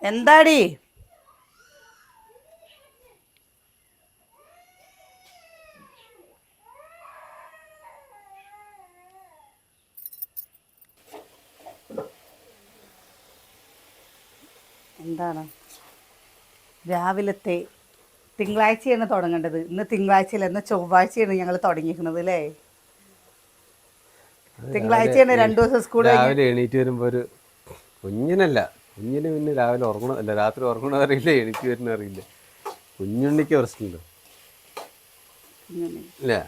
എന്താടി എന്താണ് രാവിലത്തെ തിങ്കളാഴ്ചയാണ് തുടങ്ങേണ്ടത്. ഇന്ന് തിങ്കളാഴ്ചയല്ല, ഇന്ന് ചൊവ്വാഴ്ചയാണ് ഞങ്ങൾ തുടങ്ങിയിരിക്കുന്നത് അല്ലേ? തിങ്കളാഴ്ചയാണ് 2 ദിവസം സ്കൂൾ രാവിലെ എണീറ്റ് വരുമ്പോൾ ഒരു കുഞ്ഞിനല്ല, കുഞ്ഞിന് പിന്നെ രാവിലെ ഉറങ്ങണ അല്ല, രാത്രി ഉറങ്ങണ അറിയില്ല, എണീറ്റ് വരുന്ന അറിയില്ല. കുഞ്ഞുണ്ണിക്ക് പ്രശ്നമുണ്ട് അല്ലേ?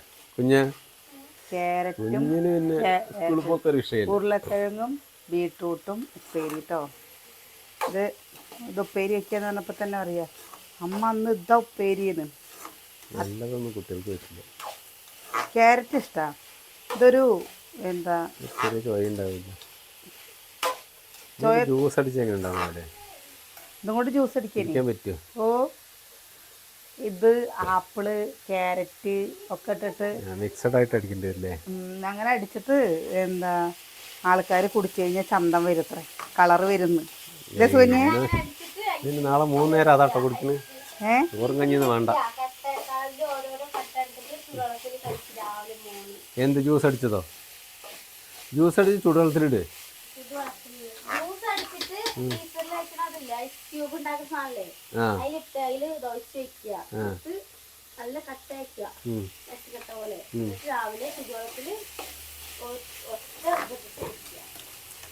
ക്യാരറ്റും കുഞ്ഞിന് പിന്നെ സ്കൂളിൽ പോക്ക് ഒരു വിഷയമില്ല. ഉരുളക്കിഴങ്ങും ബീട്രൂട്ടും ഉപ്പേരി കേട്ടോ. ഇത് ഉപ്പേരി വയ്ക്കാന്ന് പറഞ്ഞപ്പോൾ തന്നെ അറിയാം അമ്മ അന്ന് ഇതാ ഉപ്പേരിന്ന്. നല്ലതൊന്നും കുട്ടികൾക്ക് വെച്ചില്ല. ക്യാരറ്റ് ഇഷ്ടമാണ്. ഇതൊരു എന്താ ചെറിയ ചോയ ഉണ്ടാവില്ല. ചോയ. ജ്യൂസ് അടിച്ചെങ്ങനെ ഉണ്ടാവും അവിടെ? ഇതും കൊണ്ട് ജ്യൂസ് അടിക്കാൻ പറ്റുമോ? ഓ, ഇത് ആപ്പിള് ക്യാരറ്റ് ഒക്കെ ഇട്ടിട്ട് മിക്സഡ് ആയിട്ട് അടിക്കേണ്ടി വരില്ലേ? അങ്ങനെ അടിച്ചിട്ട് എന്താ ആൾക്കാർ കുടിച്ചു കഴിഞ്ഞാൽ ചന്തം വരുത്രേ, കളറ് വരുന്നു. പിന്നെ നാളെ 3 നേരം അതാട്ടോ കുടിക്കണ്. ചോറും കഞ്ഞിന്ന് വേണ്ട. എന്ത് ജ്യൂസ് അടിച്ചതോ? ജ്യൂസ് അടിച്ച് ചൂടുവെള്ളത്തിലിട്.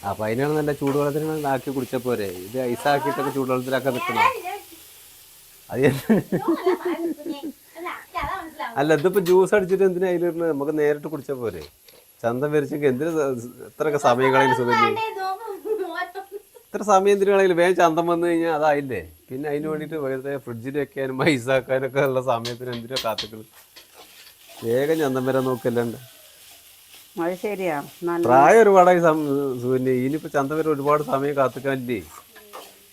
അപ്പൊ അതിനാണ് നല്ല ചൂടുവെള്ളത്തിൽ ആക്കി കുടിച്ച പോരെ. ഇത് ഐസാക്കിയിട്ടൊക്കെ ചൂടുവെള്ളത്തിലൊക്കെ നിൽക്കണം. അത് അല്ല, ഇതിപ്പോ ജ്യൂസ് അടിച്ചിട്ട് എന്തിനാ അതിലിരുന്ന്? നമുക്ക് നേരിട്ട് കുടിച്ച പോരെ. ചന്തം വരച്ചെങ്കിൽ എന്തിനു ഇത്രയൊക്കെ സമയം കളയുന്ന സുഖം? ഇത്ര സമയം എന്തിനു കളയില്ല? വേഗം ചന്തം വന്നു കഴിഞ്ഞാൽ അതായില്ലേ. പിന്നെ അതിന് വേണ്ടിയിട്ട് വെറുതെ ഫ്രിഡ്ജിൽ വെക്കാനും ഐസാക്കാനൊക്കെ ഉള്ള സമയത്തിന് എന്തിനാ കാത്തുക്കള്? വേഗം ചന്തം വരാൻ നോക്കല്ലാണ്ട്. പ്രായം ഒരുപാടായി സുഖന്യ. ഇനിയിപ്പോ ചന്തം വരെ ഒരുപാട് സമയം കാത്തുക്കാനില്ലേ.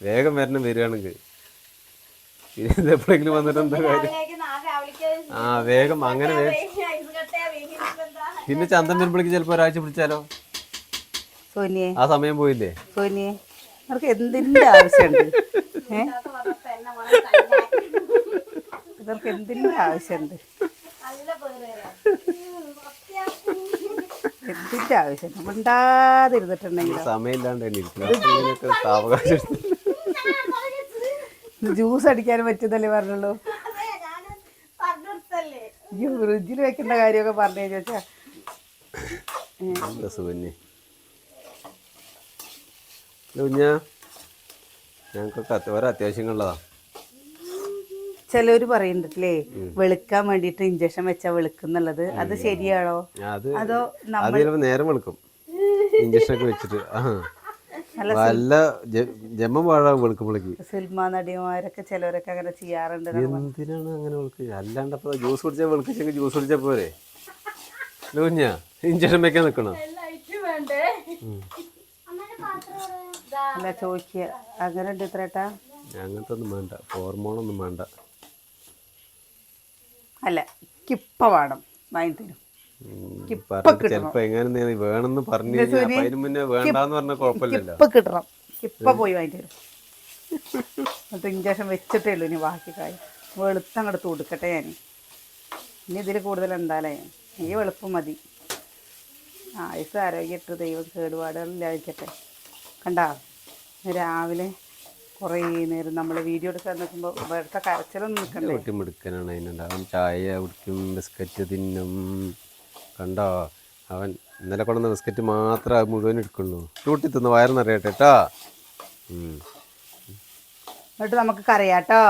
വേഗം വരണം വരികയാണെങ്കിൽ. പിന്നെ എപ്പോഴെങ്കിലും വന്നിട്ട് എന്താ കാര്യം? വേഗം അങ്ങനെ പിന്നെ ചന്തം വരുമ്പോഴേക്ക് ചിലപ്പോ ഒരാഴ്ച പിടിച്ചാലോ. ആ സമയം പോയില്ലേ? അവർക്ക് എന്തിന്റെ ആവശ്യമുണ്ട്? ഇവർക്ക് എന്തിന്റെ ആവശ്യമുണ്ട്? എന്തിന്റെ ആവശ്യം? മിണ്ടാതിരുന്നിട്ടുണ്ടെങ്കിൽ സമയമില്ലാണ്ട് സാവകാശം ജ്യൂസ് അടിക്കാനും പറ്റുന്നല്ലേ പറഞ്ഞുള്ളൂ. ഈ ഫ്രിഡ്ജിൽ വെക്കേണ്ട കാര്യമൊക്കെ പറഞ്ഞു ചോദിച്ചാ ഞങ്ങൾക്കൊക്കെ ഓരോ അത്യാവശ്യങ്ങളുള്ളതാ. ചിലവര് പറയുന്നുണ്ടല്ലേ വെളുക്കാൻ വേണ്ടിട്ട് ഇഞ്ചക്ഷൻ വെച്ചാ വെളുക്കുന്നുള്ളത്. അത് ശരിയാണോ? അതോ നേരം വെളുക്കും ഇഞ്ചക്ഷൻ ഒക്കെ വെച്ചിട്ട്. നല്ല ജമ്മം വാഴ വെളുക്കുമ്പോഴേക്ക്. സിനിമ നടിമാരൊക്കെ ചിലവരൊക്കെ അങ്ങനെ ചെയ്യാറുണ്ട്. എന്തിനാണ് അങ്ങനെ വെളുക്കുക? അല്ലാണ്ട് അപ്പൊ ജ്യൂസ് കുടിച്ചാൽ വെളുക്കിച്ചെങ്കിൽ ജ്യൂസ് കുടിച്ചാൽ പോരെ. കുഞ്ഞാ ഇഞ്ചക്ഷൻ വെക്കാൻ നിൽക്കണോ? അല്ല ചോദിക്കുക, അങ്ങനെ ഉണ്ട് ഇത്രേട്ടാ. അങ്ങനത്തെ ഒന്നും വേണ്ട, ഹോർമോണൊന്നും വേണ്ട. അല്ല കിപ്പ വേണം, വാങ്ങി തരും. ചിലപ്പോ എങ്ങനെ വേണമെന്ന് പറഞ്ഞു കഴിഞ്ഞാൽ അതിന് മുന്നേ വേണ്ടാന്ന് പറഞ്ഞ കുഴപ്പമില്ലല്ലോ. കിപ്പ കിട്ടണം, കിപ്പ പോയി വാങ്ങി തരും. എന്നിട്ട് ഇഞ്ചക്ഷൻ വെച്ചിട്ടേ ഉള്ളൂ ഇനി ബാക്കി കാര്യം. വെളുത്തങ്ങോട്ട് കൊടുക്കട്ടെ ഞാൻ. ഇനി ഇതിൽ കൂടുതൽ എന്തായാലേ ഈ വെളുപ്പം മതി. ആയുസ് ആരോഗ്യമായിട്ട് ദൈവം കേടുപാടുകളില്ലാതിരിക്കട്ടെ. കണ്ടാ രാവിലെ കുറേ നേരം നമ്മൾ വീഡിയോ എടുക്കാൻ നിൽക്കുമ്പോൾ ഇവിടുത്തെ കരച്ചിലൊന്നും നിൽക്കണ്ടേ. ഒട്ടിമെടുക്കാനാണ് അതിനുണ്ടാവും. ചായ കുടിക്കും, ബിസ്ക്കറ്റ് തിന്നും. കണ്ടോ, അവൻ ഇന്നലെ കൊണ്ടുവന്ന ബിസ്ക്കറ്റ് മാത്രമേ അത് മുഴുവൻ എടുക്കുള്ളൂ. ചൂട്ടി തിന്ന് വയറിന്നറിയട്ടെ കേട്ടോ. എന്നിട്ട് നമുക്ക് കരയാട്ടോ.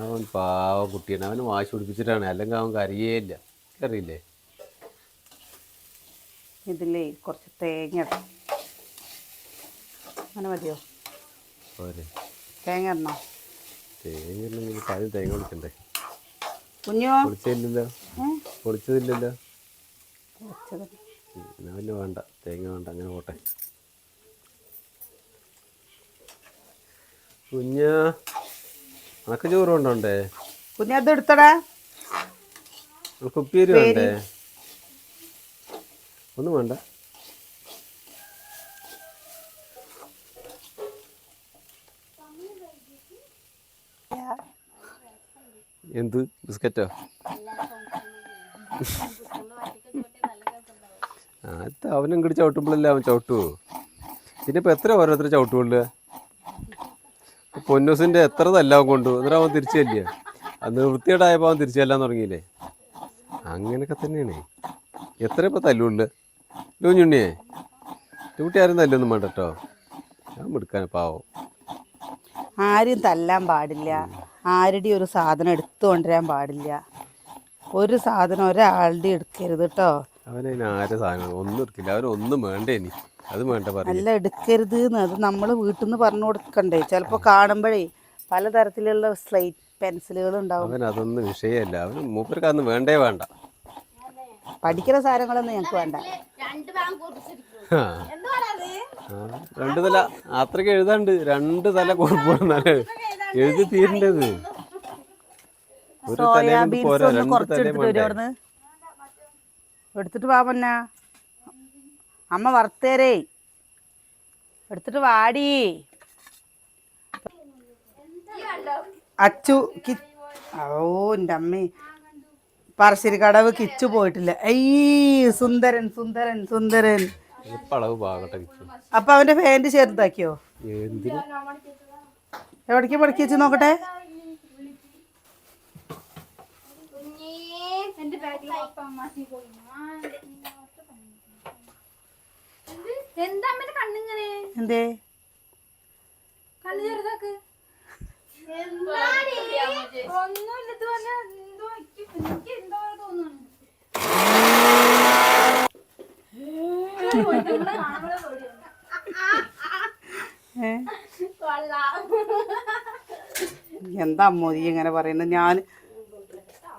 അവൻ പാവ കുട്ടിയാണ്, അവന് വാശി പിടിപ്പിച്ചിട്ടാണ്, അല്ലെങ്കിൽ അവൻ കരയേയില്ല. അറിയില്ലേ? ഇതിലേ കുറച്ച് തേങ്ങ ഇടാം. അങ്ങനെ മതിയോ? തേങ്ങ ഇടണോ? തേങ്ങ ഇടണമെങ്കിൽ ആദ്യം തേങ്ങ പൊളിക്കണ്ടേ? കുഞ്ഞോ പൊളിച്ചില്ലല്ലോ. പൊളിച്ചതില്ലല്ലോ. പിന്നെ വേണ്ട, തേങ്ങ വേണ്ട, അങ്ങനെ പോട്ടെ. കുഞ്ഞാ അനക്ക് ചോറ് കൊണ്ടോണ്ടേ? കുഞ്ഞത് എടുത്തടാ. ഉപ്പേരി വേണ്ടേ? ഒന്നും വേണ്ട. എന്ത് ബിസ്ക്കറ്റോ? അത് അവനും ഇങ്ങോട്ട് ചവിട്ടുമ്പോഴല്ലേ അവൻ ചവിട്ടുവോ? പിന്നെ ഇപ്പം എത്ര ഓരോരുത്തർ ചവിട്ടുകൊള്ളുക? പൊന്നൂസിൻ്റെ എത്ര തല്ലാൻ കൊണ്ടു എന്നിട്ട് അവൻ തിരിച്ചു തല്ലിയ. അന്ന് വൃത്തികേടായപ്പോൾ അവൻ തിരിച്ചു തല്ലാൻ തുടങ്ങിയില്ലേ? അങ്ങനെയൊക്കെ തന്നെയാണ്. എത്ര ഇപ്പം തല്ലുള്ളു ലൂഞ്ഞുണ്ണിയെ? കുട്ടി ആരും തല്ലൊന്നും വേണ്ട കേട്ടോ. ഞാൻ എടുക്കാൻ പാവം. ആരും തല്ലാൻ പാടില്ല, ആരുടെ ഒരു സാധനം എടുത്തു കൊണ്ടുവരാൻ പാടില്ല, ഒരു സാധനം ഒരാളുടെ എടുക്കരുത് കേട്ടോ. അവനതിന് ആരെ സാധനം ഒന്നും എടുക്കില്ല, അവനൊന്നും വേണ്ടേ ഇനി അത് വേണ്ട പറ. അല്ല എടുക്കരുത് എന്ന്, അത് നമ്മൾ വീട്ടിൽ നിന്ന് പറഞ്ഞു കൊടുക്കണ്ടേ. ചിലപ്പോൾ കാണുമ്പോഴേ പലതരത്തിലുള്ള സ്ലേറ്റ് പെൻസിലുകൾ ഉണ്ടാവും. അവൻ അതൊന്നും വിഷയമല്ല, അവന് മൂപ്പർക്കതൊന്നും വേണ്ടേ വേണ്ട. പഠിക്കുന്ന സാധനങ്ങളൊന്നും ഞങ്ങൾക്ക് വേണ്ട. രണ്ട് തല അത്രയ്ക്ക് എഴുതാണ്ട്, രണ്ട് തല കുഴപ്പമെന്നാണ് എഴുതി തീരേണ്ടത്. ഒരു തലയും പോരാ, രണ്ട് തലയും വേണ്ടേ. എടുത്തിട്ട് വാ പൊന്നാ, അമ്മ വറുത്തേരേ, എടുത്തിട്ട് വാടി. അച്ചു ഓ എൻ്റെ അമ്മേ, പറശ്ശേരിക്കടവ് കിച്ചു പോയിട്ടില്ല. അയ്യ് സുന്ദരൻ സുന്ദരൻ സുന്ദരൻ. അപ്പൊ അവന്റെ പാന്റ് ചെറുതാക്കിയോ? എവിടേക്ക് മടക്കി വെച്ച് നോക്കട്ടെ. എന്തേ എന്താ അമ്മ നീ ഇങ്ങനെ പറയുന്നത്? ഞാൻ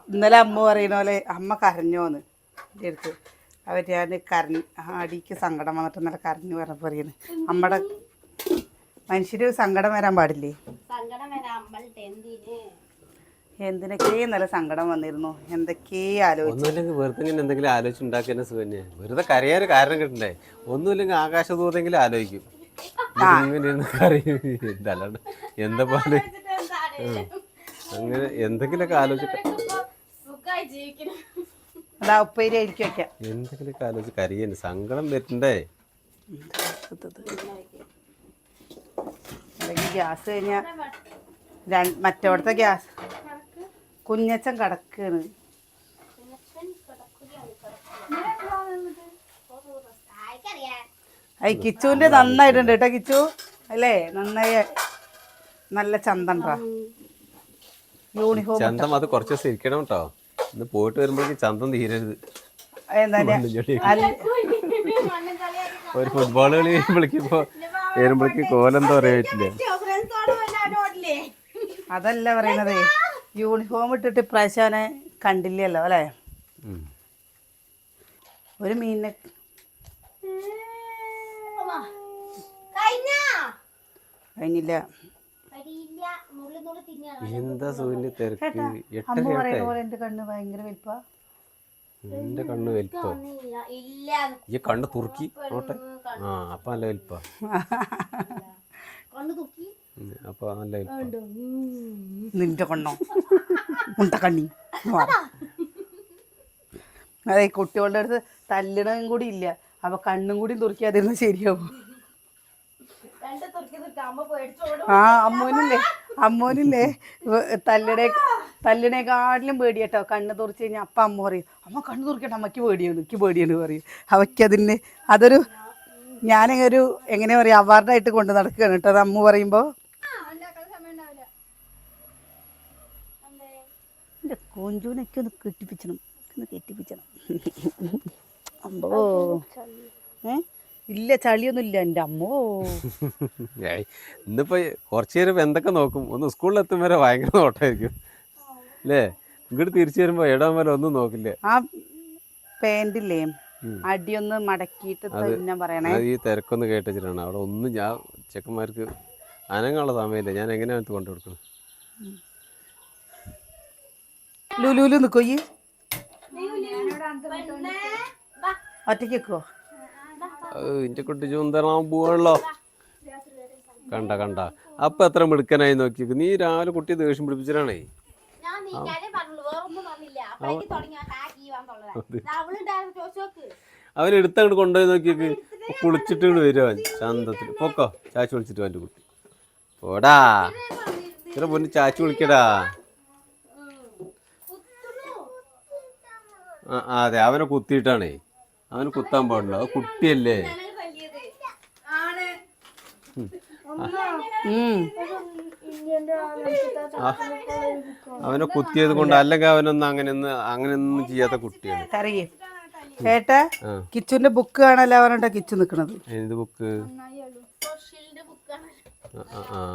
ഇന്നലെ അമ്മ പറയുന്ന പോലെ അമ്മ കരഞ്ഞോന്ന് എൻ്റെ അടുത്ത്. അവർ ഞാൻ അടിക്ക് സങ്കടം വന്നിട്ട് ഇന്നലെ കരഞ്ഞു പറഞ്ഞ പറയുന്നത്. നമ്മുടെ മനുഷ്യര് സങ്കടം വരാൻ പാടില്ലേ? എന്തിനൊക്കെ നല്ല സങ്കടം വന്നിരുന്നു, എന്തൊക്കെ ആലോചിച്ചു. വെറുതെ എന്തെങ്കിലും ആലോചിച്ചുണ്ടാക്കുന്ന സുഖന്നെ. വെറുതെ കരയാൻ കാരണം കിട്ടണ്ടേ? ഒന്നുമില്ലെങ്കിൽ ആകാശദൂതെങ്കിലും ആലോചിക്കും. ഇതല്ലാണ്ട് എന്താ പോലെ അങ്ങനെ എന്തെങ്കിലുമൊക്കെ ആലോചിക്കാം. അതാ ഉപ്പേരി ആയിരിക്കും വെക്കാം. എന്തെങ്കിലുമൊക്കെ ആലോചിച്ച് കരയാൻ സങ്കടം വരണ്ടേ? അല്ലെങ്കിൽ ഗ്യാസ് കഴിഞ്ഞാൽ മറ്റവിടുത്തെ ഗ്യാസ് കുഞ്ഞച്ചൻ കിടക്കാണ്. കിച്ചുവിന്റെ നന്നായിട്ടുണ്ട് കേട്ടോ കിച്ചു, അല്ലേ? നന്നായി, നല്ല ചന്തണ്ടാ യൂണിഫോം. ചന്തം അത് കുറച്ച് ദിവസം ഇരിക്കണം കേട്ടോ. ഇന്ന് പോയിട്ട് വരുമ്പോഴേക്കും ചന്തം തീരരുത്. ഒരു ഫുട്ബോൾ കളി വരുമ്പോഴേക്ക് കോലെന്താ പറയാ പറ്റില്ല. അതല്ല പറയണത്, യൂണിഫോം ഇട്ടിട്ട് ഇപ്രാവശ്യം കണ്ടില്ലല്ലോ അല്ലേ? ഒരു മീനിനെ കഴിഞ്ഞില്ല. എന്താ സൂര്യ തിരക്ക്? അമ്മ പറയുന്ന പോലെ എന്റെ കണ്ണ് ഭയങ്കര വലിപ്പാ. എന്റെ കണ്ണ് വലിപ്പോ? ഈ കണ്ണ് തുറക്കി നോട്ടെ. ആ അപ്പൊ നല്ല വലിപ്പാ. അപ്പൊ നല്ല വലിപ്പാ. നിന്റെ കണ്ണോ? മുണ്ടക്കണ്ണി. അതെ, കുട്ടികളുടെ അടുത്ത് തല്ലണതും കൂടി ഇല്ല, അപ്പൊ കണ്ണും കൂടി തുറക്കാതിരുന്ന ശരിയാവും. ആ അമ്മോനില്ലേ തല്ലിനേക്കാട്ടിലും പേടി കേട്ടോ. കണ്ണ് തുറച്ച് കഴിഞ്ഞാൽ അപ്പം അമ്മ പറയും, അമ്മ കണ്ണ് തുറക്കട്ടെ, അമ്മയ്ക്ക് പേടിയാണ് പറയും. അവയ്ക്കതിന് അതൊരു ഞാനൊരു എങ്ങനെ പറയാ അവാർഡായിട്ട് കൊണ്ട് നടക്കുകയാണ് കേട്ടോ അത് അമ്മ പറയുമ്പോൾ. എൻ്റെ കോഞ്ചൂനൊക്കെ ഒന്ന് കെട്ടിപ്പിച്ചണം. അമ്പോ ഇല്ല, ചളിയൊന്നും ഇല്ല എൻ്റെ അമ്മോ. ഇന്നിപ്പോ കുറച്ചു നേരം എന്തൊക്കെ നോക്കും. ഒന്ന് സ്കൂളിൽ എത്തും വരെ ഭയങ്കര നോട്ടായിരിക്കും അല്ലേ? ഇങ്ങോട്ട് തിരിച്ചു വരുമ്പോ ഇടാൻ വരെ ഒന്നും നോക്കില്ലേ. ആ പാൻറ്റില്ലേ അടിയൊന്ന് മടക്കിയിട്ട് തന്നെ പറയണേ. ഈ തിരക്കൊന്ന് കേട്ടിട്ടാണ് അവിടെ ഒന്നും. ഞാൻ ചെക്കന്മാർക്ക് അനങ്ങാനുള്ള സമയമില്ല, ഞാൻ എങ്ങനെയാ കൊണ്ടു കൊടുക്കണം. ലുലൂല് നിക്കോയി ഒറ്റയ്ക്ക് വെക്കുവോ? ഇന്റെ കുട്ടി ചൂന്തറാൻ പോവാണല്ലോ. കണ്ട അപ്പൊ എത്ര മിടുക്കനായി നോക്കി. നീ രാവിലെ കുട്ടിയെ ദേഷ്യം പിടിപ്പിച്ചിട്ടാണേ. അവൻ എടുത്തങ്ങോട്ട് കൊണ്ടുപോയി നോക്കിയൊക്കെ കുളിച്ചിട്ട് ഇങ്ങോട്ട് വരും അവൻ ശാന്തത്തിൽ. പൊക്കോ ചാച്ചു വിളിച്ചിട്ട് അവൻ്റെ കുട്ടി പോടാ. ഇത്ര പൊന്ന് ചാച്ചു വിളിക്കടാ. അതെ അവനെ കുത്തിയിട്ടാണേ. അവന് കുത്താൻ പാടില്ല, അത് കുട്ടിയല്ലേ. അവനെ കുത്തിയത് കൊണ്ട്, അല്ലെങ്കിൽ അവനൊന്നും അങ്ങനെയൊന്നും ചെയ്യാത്ത കുട്ടിയാണ്. ചേട്ടാ കിച്ചുന്റെ ബുക്ക് കാണല്ലോ പറഞ്ഞിട്ടാ കിച്ചു നിക്കണത്. എന്ത് ബുക്ക്?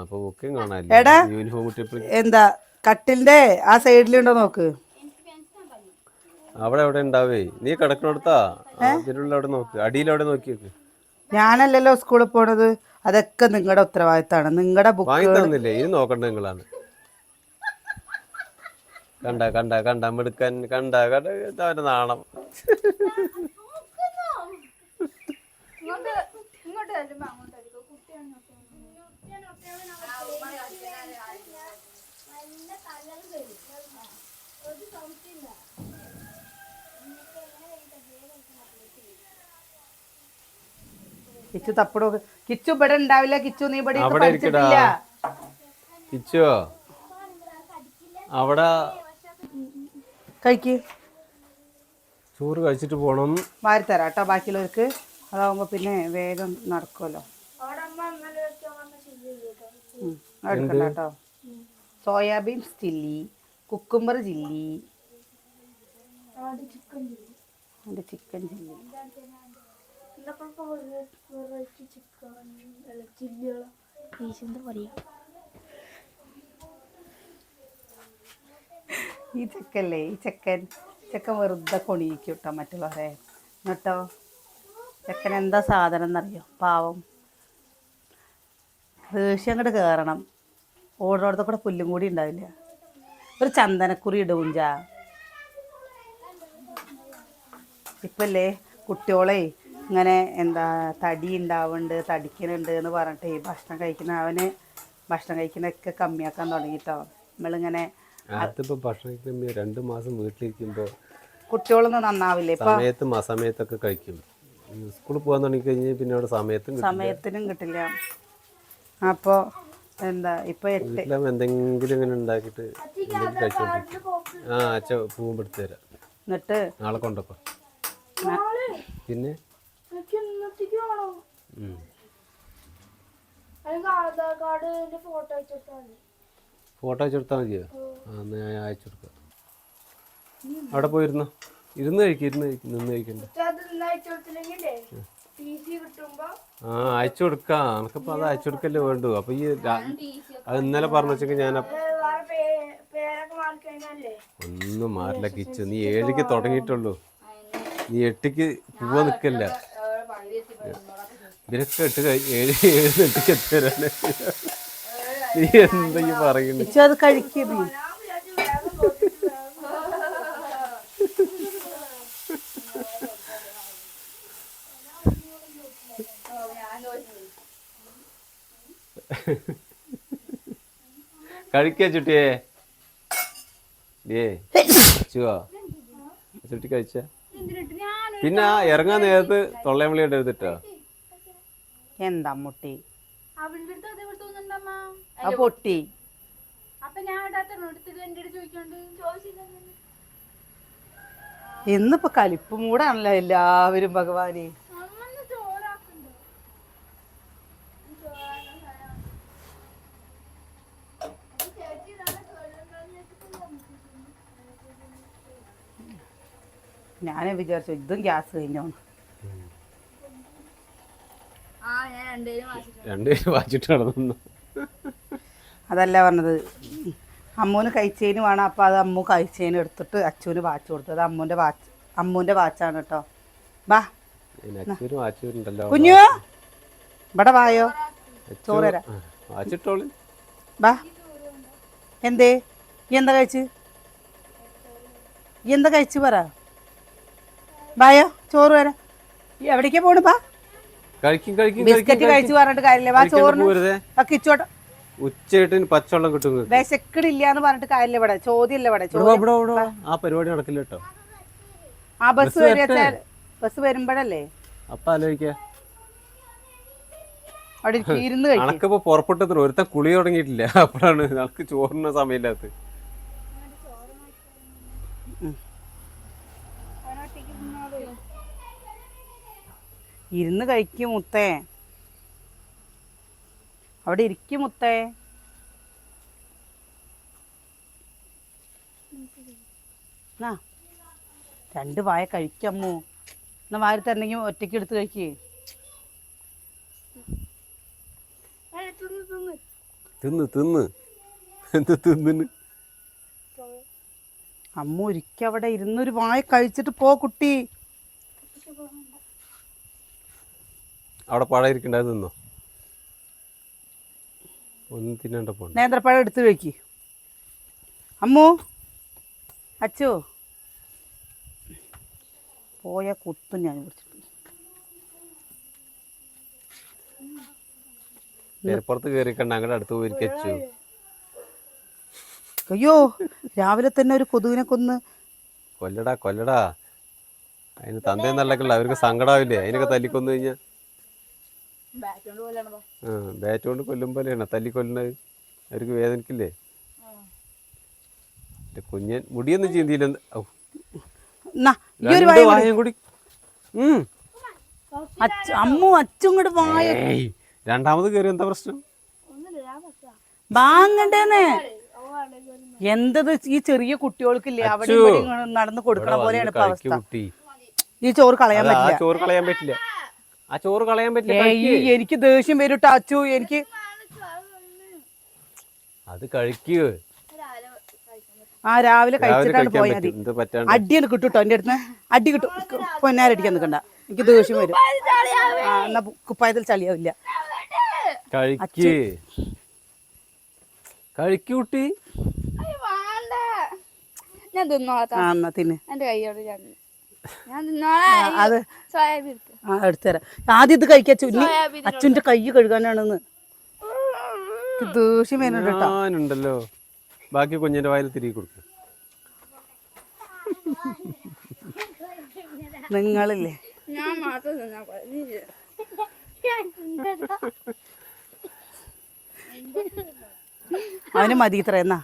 അപ്പൊ ബുക്കും കാണാനില്ല. യൂണിഫോം എന്താ കട്ടിലിന്റെ ആ സൈഡിലുണ്ടോ നോക്ക്. അവിടെ എവിടെ ഉണ്ടാവേ, നീ കിടക്കണടുത്താ അതിനുള്ള അവിടെ നോക്ക്, അടിയിലവിടെ നോക്കിയേക്ക്. ഞാനല്ലല്ലോ സ്കൂളിൽ പോണത്, അതൊക്കെ നിങ്ങളുടെ ഉത്തരവാദിത്തമാണ്. നിങ്ങളുടെ ബുക്ക് വാങ്ങി തന്നില്ലേ, ഇനി നോക്കണ്ട നിങ്ങളാണ്. കണ്ട കണ്ട കണ്ട മെടുക്കാൻ കണ്ട അവന്റെ നാണം. കിച്ചു തപ്പടോ. കിച്ചു ഇവിടെ ഉണ്ടാവില്ല. കിച്ചു നീ ഇവിടെ അവിടെ പഠിച്ചിട്ടില്ല. കിച്ചോ അവിടെ കഴിക്ക്. ചോറ് കഴിച്ചിട്ട് പോണം. വാരി തരാം കേട്ടോ ബാക്കിയുള്ളവർക്ക്. അതാവുമ്പോ പിന്നെ വേഗം നടക്കുമല്ലോ. എടുക്കണ്ട കേട്ടോ. Soya beans chilli, cucumber chilli, chicken chilli. ഈ ചെക്കല്ലേ, ഈ ചെക്കൻ വെറുതെ കൊണിയിക്കും കേട്ടോ മറ്റുള്ളവരെ. എന്നിട്ടോ ചെക്കൻ എന്താ സാധനം എന്നറിയോ? പാവം. ദേഷ്യം അങ്ങോട്ട് കയറണം. ഓടോടത്തെ കൂടെ പുല്ലും കൂടി ഉണ്ടാവില്ല. ഒരു ചന്ദനക്കുറി ഇടൂഞ്ച. ഇപ്പല്ലേ കുട്ടിയോളെ ഇങ്ങനെ എന്താ തടി ഉണ്ടാവുന്നുണ്ട്, തടിക്കുന്നുണ്ട് എന്ന് പറഞ്ഞിട്ട് ഭക്ഷണം കഴിക്കുന്നതൊക്കെ കമ്മിയാക്കാൻ തുടങ്ങിട്ടോ. നമ്മളിങ്ങനെ ഭക്ഷണം 2 മാസം വീട്ടിലിരിക്കുമ്പോ കുട്ടികളൊന്നും നന്നാവില്ലേ. സമയത്തൊക്കെ കഴിക്കും. സ്കൂളിൽ പോകാൻ തുടങ്ങി കഴിഞ്ഞാൽ പിന്നെ അവിടെ സമയത്തിനും കിട്ടില്ല. അപ്പോൾ എന്താ ഇപ്പൊ എന്തെങ്കിലും ഇങ്ങനെ ഉണ്ടാക്കിയിട്ട് അച്ഛ പോകുമ്പോ എടുത്തു തരാം. എന്നിട്ട് നാളെ കൊണ്ടപ്പോ പിന്നെ ഫോട്ടോ അയച്ചെടുത്താൽ മതിയോ? എന്നാ ഞാൻ അയച്ചു കൊടുക്കാം. അവിടെ പോയിരുന്നോ? ഇരുന്ന് നിന്ന് കഴിക്കണ്ട. അയച്ചു കൊടുക്കാം. എനിക്കിപ്പോ അത് അയച്ചു കൊടുക്കല്ലേ വേണ്ടു. അപ്പൊ ഈ അത് ഇന്നലെ പറഞ്ഞു വെച്ചെങ്കിൽ ഞാൻ ഒന്നും മാറില്ല. കിച്ചു നീ 7ക്ക് തുടങ്ങിയിട്ടുള്ളൂ, നീ 8ക്ക് പോവാൻ നിൽക്കല്ല. ഇതിനൊക്കെ 7-8ക്ക് എത്തിരാണ്. നീ എന്തെങ്കിലും പറയുന്നു. അത് കഴിക്കുന്നു. കഴിക്കാ ചുട്ടിയേ ചുട്ടി കഴിച്ച പിന്നെ ഇറങ്ങാൻ നേരത്ത് തൊള്ളയംവിളി എടുത്തിട്ടോ. എന്താ മുട്ടി പൊട്ടി. ഇന്നിപ്പോ കലിപ്പ് മൂടാണല്ലോ എല്ലാവരും ഭഗവാനെ. ഞാൻ വിചാരിച്ചു ഇതും ഗ്യാസ് കഴിഞ്ഞോ. അതല്ല പറഞ്ഞത്, അമ്മൂന് കഴിച്ചതിന് വേണം. അപ്പം അത് അമ്മു കഴിച്ചതിന് എടുത്തിട്ട് അച്ഛന് വാച്ച് കൊടുത്തു. അത് അമ്മൂൻ്റെ വാച്ചാണ് കേട്ടോ. വാ കുഞ്ഞു ഇവിടെ വായോ, ചോറ് തരാം. വാ. എന്തേ ഈ എന്താ കഴിച്ച് പറ. വായോ ചോറ് വരാം. എവിടേക്കാ പോണ്? ബാ. ബിസ്ക്കറ്റ് കഴിച്ചു പറഞ്ഞിട്ട് കാര്യമില്ല. വാ ചോറിന് കിച്ചോട്ടെ. ഉച്ചയായിട്ട് പച്ചവെള്ളം കിട്ടും നിങ്ങൾക്ക്. വിശക്കടില്ല എന്ന് പറഞ്ഞിട്ട് കാര്യമില്ല. ഇവിടെ ചോദ്യമല്ല. ഇവിടെ ആ പരിപാടി നടക്കില്ല കേട്ടോ. ആ ബസ് വരിക, ബസ് വരുമ്പോഴല്ലേ അപ്പൊ ആലോചിക്ക. അവിടെ ഇരുന്ന് കഴിക്കും. അണക്കിപ്പോ പുറപ്പെട്ടത്ര ഒരുത്ത കുളി തുടങ്ങിയിട്ടില്ല. അപ്പോഴാണ് നമുക്ക് ചോറിന് സമയമില്ലാത്ത. ഇരുന്ന് കഴിക്കും മുത്തേ, അവിടെ ഇരിക്കും മുത്തേ. രണ്ട് വായ കഴിക്കമ്മോ. എന്നാ വാരി തരണമെങ്കിൽ ഒറ്റയ്ക്ക് എടുത്ത് കഴിക്കേ. തിന്ന് തിന്ന് എന്ത് തിന്നു. അമ്മ ഒരിക്കൽ അവിടെ ഇരുന്നൊരു വായ കഴിച്ചിട്ട് പോ കുട്ടി. അവിടെ പഴം ഇരിക്കണ്ടായത് തിന്നോ. ഒന്നും തിന്നണ്ട പോ. നേന്ത്രപ്പഴം എടുത്ത് കഴിക്ക് അമ്മു. അച്ചോ പോയ കുത്തും ഞാൻ പിടിച്ചിട്ട്. പുറത്ത് കയറിക്കണ്ട അങ്ങടെ അടുത്ത് പോയിരിക്കച്ചു. അയ്യോ രാവിലെ തന്നെ ഒരു കൊതുകിനെ കൊന്ന്. കൊല്ലടാ കൊല്ലടാ. അതിന് തന്തയും നല്ലക്കല്ല, അവർക്ക് സങ്കടാവില്ലേ അതിനൊക്കെ തല്ലിക്കൊന്നു കഴിഞ്ഞാ. ബാറ്റ് കൊണ്ട് കൊല്ലും പോലെയാണ് തല്ലിക്കൊല്ലുന്നത്. അവർക്ക് വേദനിക്കില്ലേ. കുഞ്ഞൻ മുടിയൊന്നും ചീന്തിയില്ല. കൂടി അമ്മു അച്ചും കൂടെ വായ. രണ്ടാമത് കയറി എന്താ പ്രശ്നം. വാങ്ങണ്ടേന്ന് എന്തത് ഈ ചെറിയ കുട്ടികൾക്കില്ലേ അവിടെ നടന്ന് കൊടുക്കണ പോലെയാണ് ഇപ്പൊ അവസ്ഥ. ഈ ചോറ് കളയാൻ പറ്റില്ല. ചോറ് കളയാൻ പറ്റില്ല. ആ ചോറ് കളയാൻ പറ്റില്ല. എനിക്ക് ദേഷ്യം വരും അച്ചു. എനിക്ക് അത് കഴിക്കുക. ആ രാവിലെ കഴിച്ചിട്ടാണ് പോയാൽ മതി. അടിയാണ് കിട്ടുട്ടോ എന്റെ അടുത്ത്. അടി കിട്ടും. പൊന്നാരടിക്കാൻ നിൽക്കണ്ട, എനിക്ക് ദേഷ്യം വരും. എന്നാ കുപ്പായത്തിൽ ചളിയാവില്ല. കഴിക്കൂട്ടി. ഞാൻ എന്നാ തിന്നെ. എന്റെ കൈയോട് അത് എടുത്തുതരാം. ആദ്യം ഇത് കഴിക്കച്ചു. അച്ഛൻ്റെ കൈ കഴുകാനാണെന്ന് ദേഷ്യം വരുന്നുണ്ടല്ലോ. ബാക്കി കുഞ്ഞിന്റെ വായിൽ തിരികെ കൊടുക്കും. നിങ്ങളില്ലേ ഞാൻ മാത്രം അവന് മതി ഇത്ര. എന്നാ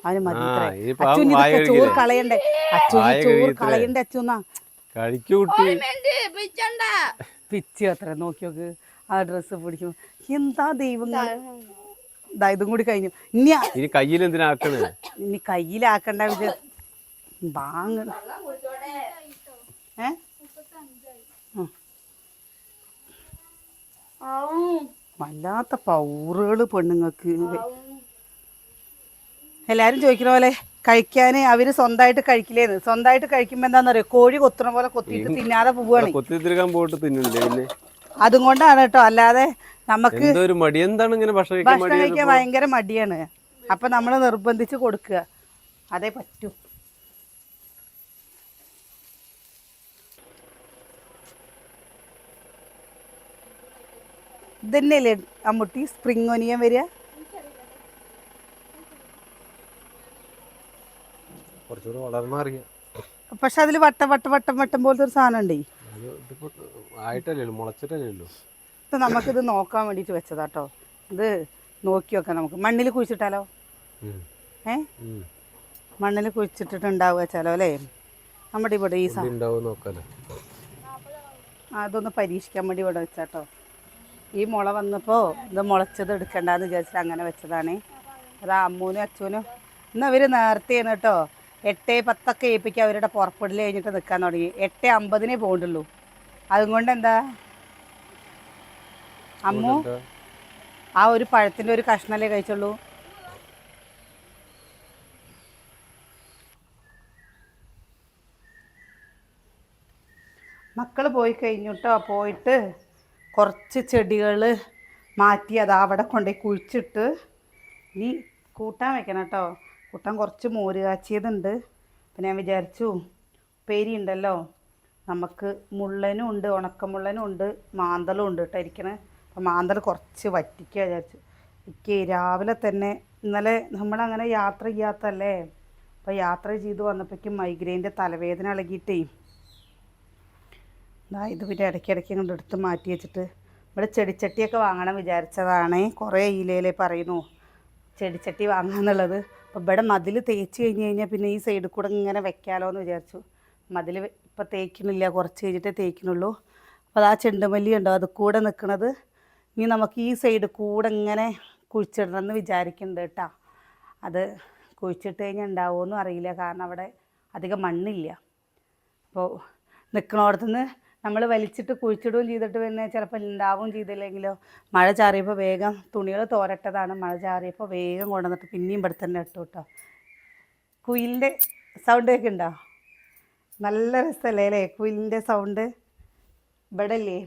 അവന് മതി ഇത്ര. അച്ഛൻ ഇതൊക്കെ ചോറ് കളയണ്ടേ. അച്ഛന് ചോറ് കളയണ്ടേ. അച്ഛന്നാ പിച്ച് അത്ര നോക്കി നോക്ക്. ആ ഡ്രസ്സ് പിടിക്കും. എന്താ ദൈവങ്ങൾ. ഇതും കൂടി കഴിഞ്ഞു. ഇനി കയ്യിൽ എന്തിനാക്കണേ. ഇനി കയ്യിലാക്കണ്ട. വാങ്ങ വല്ലാത്ത പൗറുകള് പെണ്ണുങ്ങൾക്ക്. എല്ലാരും ചോദിക്കണ പോലെ കഴിക്കാന് അവര് സ്വന്തമായിട്ട് കഴിക്കില്ലേന്ന്. സ്വന്തമായിട്ട് കഴിക്കുമ്പോ എന്താന്നറിയോ, കോഴി കൊത്തണ പോലെ കൊത്തിയിട്ട് തിന്നാതെ പോവാണ്. അതും കൊണ്ടാണ് കേട്ടോ. അല്ലാതെ നമുക്ക് ഭക്ഷണം കഴിക്കാൻ ഭയങ്കര മടിയാണ്. അപ്പൊ നമ്മള് നിർബന്ധിച്ച് കൊടുക്കുക. അതേ പറ്റൂ. ഇതന്നെയല്ലേ അമ്മുട്ടി സ്പ്രിംഗ് ഒനിയൻ വരിക. പക്ഷെ അതില് വട്ടം വട്ടം വട്ടം വട്ടം പോലത്തെ ഒരു സാധനം ഉണ്ടേ. ഇപ്പൊ നമുക്കിത് നോക്കാൻ വേണ്ടിട്ട് വെച്ചതാട്ടോ. ഇത് നോക്കി വെക്കാം നമുക്ക്. മണ്ണിൽ കുഴിച്ചിട്ടാലോ? മണ്ണിൽ കുഴിച്ചിട്ടിട്ടുണ്ടാവുക വെച്ചാലോ അല്ലേ. നമ്മുടെ ഇവിടെ ഈ സാധനം അതൊന്ന് പരീക്ഷിക്കാൻ വേണ്ടി ഇവിടെ വെച്ചാട്ടോ. ഈ മുള വന്നപ്പോൾ ഇത് മുളച്ചത് എടുക്കണ്ടെന്ന് വിചാരിച്ചിട്ട് അങ്ങനെ വെച്ചതാണ്. അത് അമ്മൂനും അച്ഛനും ഇന്ന് അവർ നേരത്തെയാണ് കേട്ടോ. 8:10 ഏൽപ്പിക്കുക അവരുടെ പുറപ്പെടൽ കഴിഞ്ഞിട്ട് നിൽക്കാൻ തുടങ്ങി. 8:50 പോകണ്ടുള്ളൂ. അതുകൊണ്ട് എന്താ അമ്മു ആ ഒരു പഴത്തിൻ്റെ ഒരു കഷ്ണല്ലേ കഴിച്ചുള്ളൂ. മക്കൾ പോയി കഴിഞ്ഞു കേട്ടോ. പോയിട്ട് കുറച്ച് ചെടികൾ മാറ്റി അത് അവിടെ കൊണ്ടുപോയി കുഴിച്ചിട്ട് ഇനി കൂട്ടാൻ വെക്കണം കേട്ടോ. കൂട്ടാൻ കുറച്ച് മോര് കാച്ചിയതുണ്ട്. അപ്പം ഞാൻ വിചാരിച്ചു ഉപ്പേരി ഉണ്ടല്ലോ, നമുക്ക് മുള്ളനും ഉണ്ട്, ഉണക്കമുള്ളനും ഉണ്ട്, മാന്തളും ഉണ്ട് കേട്ടോ ഇരിക്കണേ. അപ്പം മാന്തൾ കുറച്ച് വറ്റിക്കുക വിചാരിച്ചു. എനിക്ക് രാവിലെ തന്നെ ഇന്നലെ നമ്മളങ്ങനെ യാത്ര ചെയ്യാത്തല്ലേ, അപ്പോൾ യാത്ര ചെയ്ത് വന്നപ്പോഴേക്കും മൈഗ്രെയിൻ്റെ തലവേദന ഇളകിയിട്ടേ ഇത് പിന്നെ ഇടയ്ക്കിടയ്ക്ക് കൊണ്ട് എടുത്ത് മാറ്റി വെച്ചിട്ട് ഇവിടെ ചെടിച്ചട്ടിയൊക്കെ വാങ്ങണം വിചാരിച്ചതാണ്. കുറേ ഇലയിലേ പറയുന്നു ചെടിച്ചട്ടി വാങ്ങാന്നുള്ളത്. അപ്പോൾ ഇവിടെ മതിൽ തേച്ച് കഴിഞ്ഞാൽ പിന്നെ ഈ സൈഡിൽ കൂടെ ഇങ്ങനെ വെക്കാമല്ലോ എന്ന് വിചാരിച്ചു. മതിൽ ഇപ്പോൾ തേക്കണില്ല, കുറച്ച് കഴിഞ്ഞിട്ടേ തേക്കണുള്ളൂ. അപ്പോൾ അത് ആ ചെണ്ടുമല്ലി ഉണ്ടോ അത് കൂടെ നിൽക്കുന്നത്, ഇനി നമുക്ക് ഈ സൈഡിൽ കൂടെ ഇങ്ങനെ കുഴിച്ചിടണം എന്ന് വിചാരിക്കുന്നുണ്ട് കേട്ടോ. അത് കുഴിച്ചിട്ട് കഴിഞ്ഞാൽ ഉണ്ടാവുമെന്നും അറിയില്ല, കാരണം അവിടെ അധികം മണ്ണില്ല. അപ്പോൾ നിൽക്കണോടത്തുനിന്ന് നമ്മൾ വലിച്ചിട്ട് കുഴിച്ചിടുകയും ചെയ്തിട്ട് പിന്നെ ചിലപ്പോൾ ഉണ്ടാവുകയും ചെയ്തില്ലെങ്കിലോ. മഴ ചാറിയപ്പോൾ വേഗം തുണികൾ തോരട്ടതാണ്, മഴ ചാറിയപ്പോൾ വേഗം കൊണ്ടുവന്നിട്ട് പിന്നെയും ഇവിടെ തന്നെ ഇട്ടു കേട്ടോ. കുയിലിൻ്റെ സൗണ്ട് ഒക്കെ ഉണ്ടോ? നല്ല രസമല്ലേ അല്ലേ കുയിലിൻ്റെ സൗണ്ട്? ഇവിടെ അല്ലേ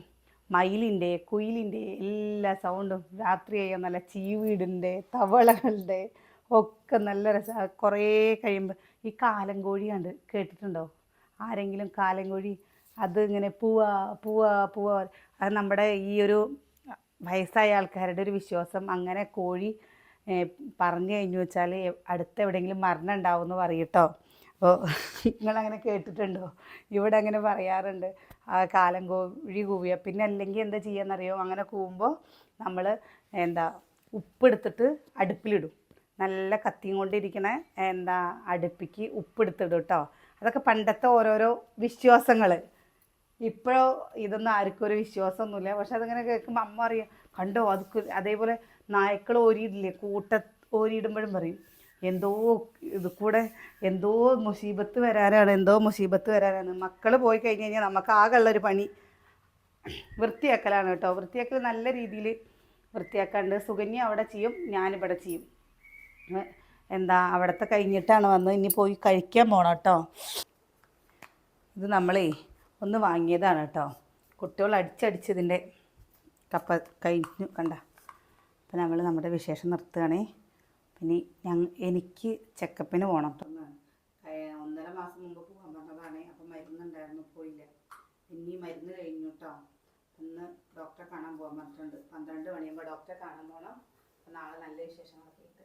മയിലിൻ്റെ കുയിലിൻ്റെ എല്ലാ സൗണ്ടും രാത്രി കഴിയാൻ നല്ല ചീവീടിൻ്റെ തവളകളുടെ ഒക്കെ നല്ല രസം. കുറേ കഴിയുമ്പോൾ ഈ കാലങ്കോഴി കണ്ട് കേട്ടിട്ടുണ്ടോ ആരെങ്കിലും? കാലങ്കോഴി അത് ഇങ്ങനെ പൂവാ പൂവാ പൂവാ, അത് നമ്മുടെ ഈ ഒരു വയസ്സായ ആൾക്കാരുടെ ഒരു വിശ്വാസം. അങ്ങനെ കോഴി പറഞ്ഞു കഴിഞ്ഞു വെച്ചാൽ അടുത്ത എവിടെയെങ്കിലും മരണം ഉണ്ടാവും എന്ന് പറയും കേട്ടോ. അപ്പോൾ നിങ്ങളങ്ങനെ കേട്ടിട്ടുണ്ടോ? ഇവിടെ അങ്ങനെ പറയാറുണ്ട്. ആ കാലം കോഴി കൂവിയ പിന്നെ അല്ലെങ്കിൽ എന്താ ചെയ്യാന്നറിയോ, അങ്ങനെ കൂവുമ്പോൾ നമ്മൾ ഉപ്പെടുത്തിട്ട് അടുപ്പിലിടും. നല്ല കത്തിയും കൊണ്ടിരിക്കണ അടുപ്പിക്ക് ഉപ്പെടുത്തിടും കേട്ടോ. അതൊക്കെ പണ്ടത്തെ ഓരോരോ വിശ്വാസങ്ങൾ. ഇപ്പോഴോ ഇതൊന്നും ആർക്കും ഒരു വിശ്വാസമൊന്നുമില്ല. പക്ഷെ അതിങ്ങനെ കേൾക്കുമ്പോൾ അമ്മ അറിയാം കണ്ടോ അത് അതേപോലെ നായ്ക്കൾ ഓരിയിടില്ലേ, ഓരിയിടുമ്പോഴും പറയും എന്തോ ഇത് കൂടെ എന്തോ മുസീബത്ത് വരാനാണ്. മക്കൾ പോയി കഴിഞ്ഞ് കഴിഞ്ഞാൽ നമുക്ക് ആകെയുള്ളൊരു പണി വൃത്തിയാക്കലാണ് കേട്ടോ. വൃത്തിയാക്കൽ നല്ല രീതിയിൽ വൃത്തിയാക്കാണ്ട് സുകന്യ അവിടെ ചെയ്യും, ഞാനിവിടെ ചെയ്യും. അവിടുത്തെ കഴിഞ്ഞിട്ടാണ് വന്നത്, ഇനി പോയി കഴിക്കാൻ പോകണം കേട്ടോ. ഇത് നമ്മളേ ഒന്ന് വാങ്ങിയതാണ് കേട്ടോ. കുട്ടികൾ അടിച്ചതിൻ്റെ കപ്പ കഴിഞ്ഞു കണ്ട. അപ്പോൾ നമ്മൾ നമ്മുടെ വിശേഷം നിർത്തുകയാണേ. പിന്നെ എനിക്ക് ചെക്കപ്പിന് പോകണം കേട്ടോ. 1.5 മാസം മുമ്പ് പോകാൻ പറഞ്ഞതാണ്. അപ്പോൾ മരുന്നുണ്ടായിരുന്നു, പോയില്ല. ഇനി മരുന്ന് കഴിഞ്ഞു കേട്ടോ. ഇന്ന് ഡോക്ടറെ കാണാൻ പോകാൻ പറഞ്ഞിട്ടുണ്ട്. 12 മണിയാകുമ്പോൾ ഡോക്ടറെ കാണാൻ പോകണം. അപ്പോൾ നാളെ നല്ല വിശേഷങ്ങളൊക്കെ ഇട്ട്